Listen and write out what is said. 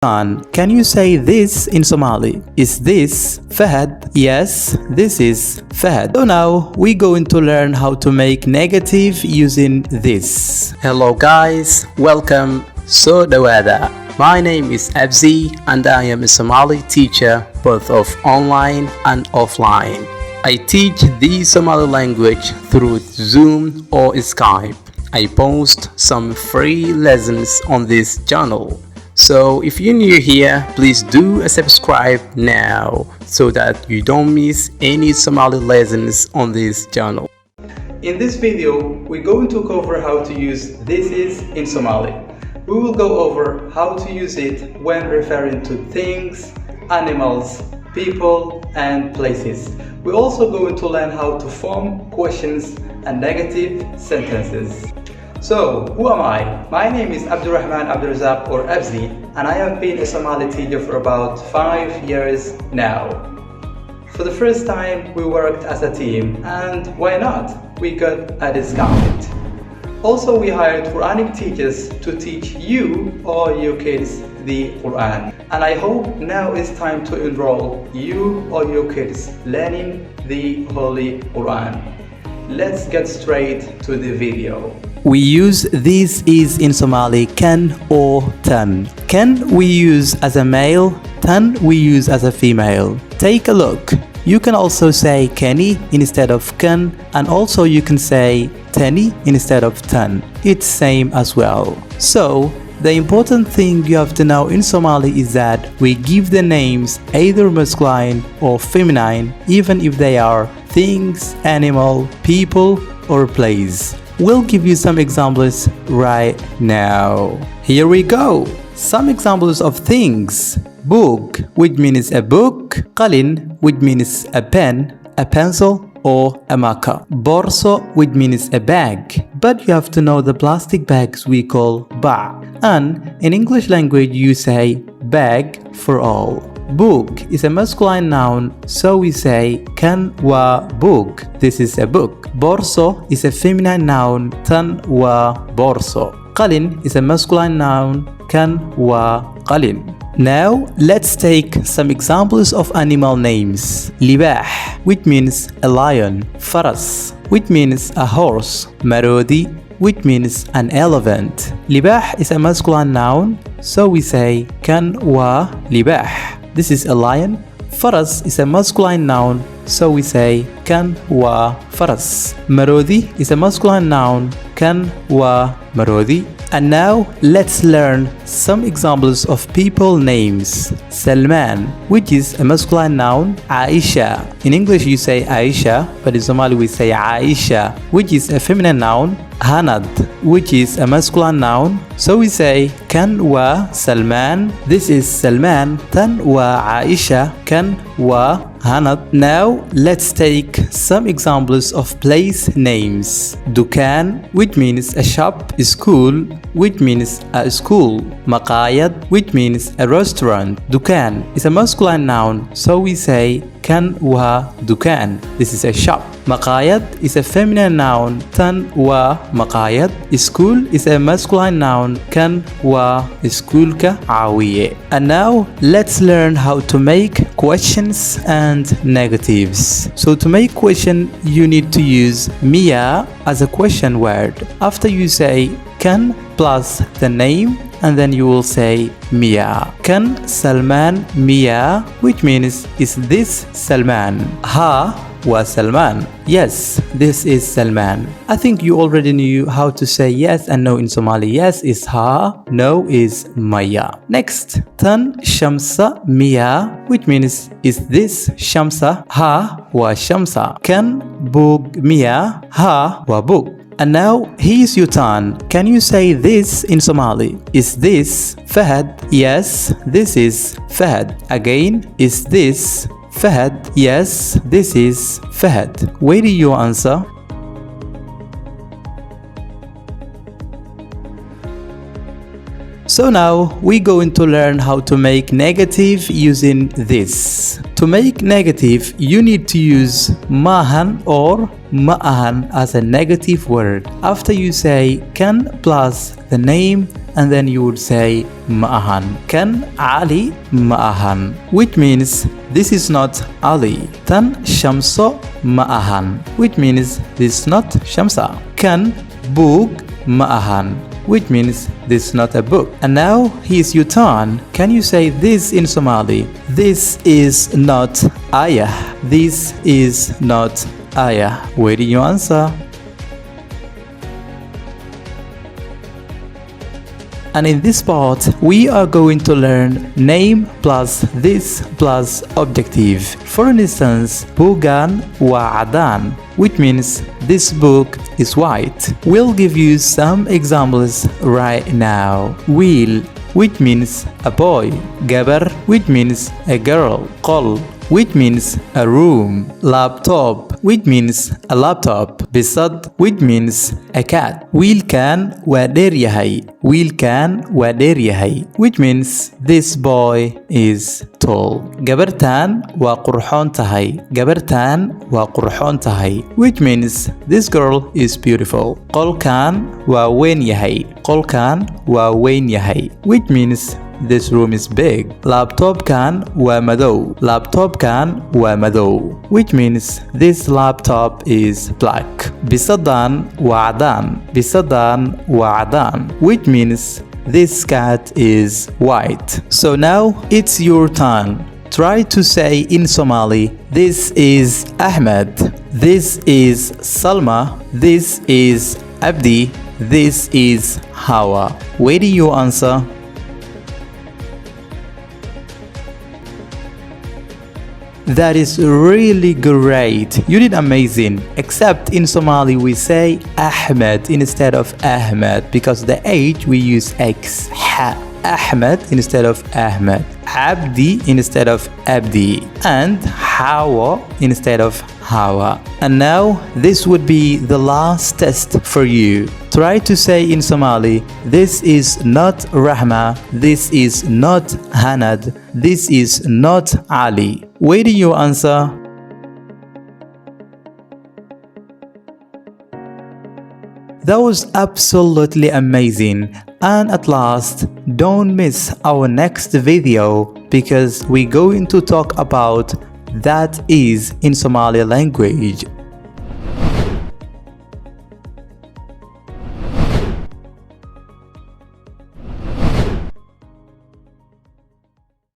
Can you say this in Somali? Is this Fahad? Yes, this is Fahad. So now we're going to learn how to make negative using this. Hello guys, welcome. So dhawaada. My name is Abzi and I am a Somali teacher both of online and offline. I teach the Somali language through Zoom or Skype. I post some free lessons on this channel. So if you're new here, please do a subscribe now so that you don't miss any Somali lessons on this channel. In this video, we're going to cover how to use this is in Somali. We will go over how to use it when referring to things, animals, people, and places. We're also going to learn how to form questions and negative sentences. So, who am I? My name is Abdirahman Abdirizak or Abzi, and I have been a Somali teacher for about 5 years now. For the first time, we worked as a team, and why not? We got a discount. Also, we hired Quranic teachers to teach you or your kids the Quran. And I hope now it's time to enroll you or your kids learning the Holy Quran. Let's get straight to the video. We use this is in Somali can or tan. Can we use as a male, tan we use as a female. Take a look. You can also say Kenny instead of can, and also you can say Tenny instead of tan. It's same as well. So the important thing you have to know in Somali is that we give the names either masculine or feminine, even if they are things, animal, people, or place. We'll give you some examples right now. Here we go. Some examples of things. Book, which means a book. Qalin, which means a pen, a pencil, or a marker. Borso, which means a bag. But you have to know the plastic bags we call ba. And in English language you say bag for all. Book is a masculine noun, so we say kan wa book. This is a book. Borso is a feminine noun, tan wa borso. Qalin is a masculine noun, kan wa qalin. Now let's take some examples of animal names. Libah, which means a lion. Faras, which means a horse. Marodi, which means an elephant. Libah is a masculine noun, so we say kan wa libah. This is a lion. Faras is a masculine noun, so we say kan wa faras. Marodi is a masculine noun, kan wa marodi. And now let's learn some examples of people names. Salman, which is a masculine noun. Aisha, in English you say Aisha, but in Somali we say Aisha, which is a feminine noun. Hanad, which is a masculine noun, so we say kan wa Salman. This is Salman, tan wa Aisha, kan wa Hanad. Now let's take some examples of place names. Dukan, which means a shop. School, which means a school. Maqayad, which means a restaurant. Dukan is a masculine noun, so we say kan wa dukan. This is a shop. Maqayad is a feminine noun, tan wa maqayad. School is a masculine noun, kan wa schoolka awiye. And now let's learn how to make questions and negatives. So to make question, you need to use miya as a question word. After you say kan plus the name, and then you will say miya. Kan Salman miya, which means is this Salman? Ha wa Salman. Yes, this is Salman. I think you already knew how to say yes and no in Somali. Yes is ha, no is maya. Next, tan Shamsa miya, which means is this Shamsa? Ha wa Shamsa. Kan bug miya, ha wa bug. And now here's your turn. Can you say this in Somali? Is this Fahad? Yes, this is Fahad. Again, is this Fahad? Yes, this is Fahad. Where do you answer? So now we're going to learn how to make negative using this. To make negative, you need to use maahan or ma'ahan as a negative word. After you say can plus the name, and then you would say ma'ahan. Kan Ali ma'ahan, which means this is not Ali. Tan Shamso ma'ahan, which means this is not Shamsa. Kan book ma'ahan, which means this is not a book. And now here's your turn. Can you say this in Somali? This is not ayah. This is not ayah. Where do you answer? And in this part, we are going to learn name plus this plus objective. For instance, bugan wa adan, which means this book is white. We'll give you some examples right now. Wheel, which means a boy. Gabar, which means a girl. Qol, which means a room. Laptop, which means a laptop. Bisad, which means a cat. Wiilkan waa dheer yahay. Wiilkan waa dheer yahay, which means this boy is tall. Gabartan waa qurxoon tahay. Gabartan waa qurxoon tahay, which means this girl is beautiful. Qolkan waa weyn yahay. Qolkan waa weyn yahay, which means this room is big. Laptopkan waa madow. Laptopkan waa madow, which means this laptop is black. Bisadan waa cadaan. Bisadan waa cadaan, which means this cat is white. So now it's your turn. Try to say in Somali, this is Ahmed. This is Salma. This is Abdi. This is Hawa. Where do you answer? That is really great. You did amazing. Except in Somali we say Ahmed instead of Ahmed because the H we use X. Ha. Ahmed instead of Ahmed. Abdi instead of Abdi. And Hawa instead of Hawa. And now this would be the last test for you. Try to say in Somali, this is not Rahma, this is not Hanad, this is not Ali. Where do you answer? That was absolutely amazing. And at last, don't miss our next video because we're going to talk about that is in Somali language.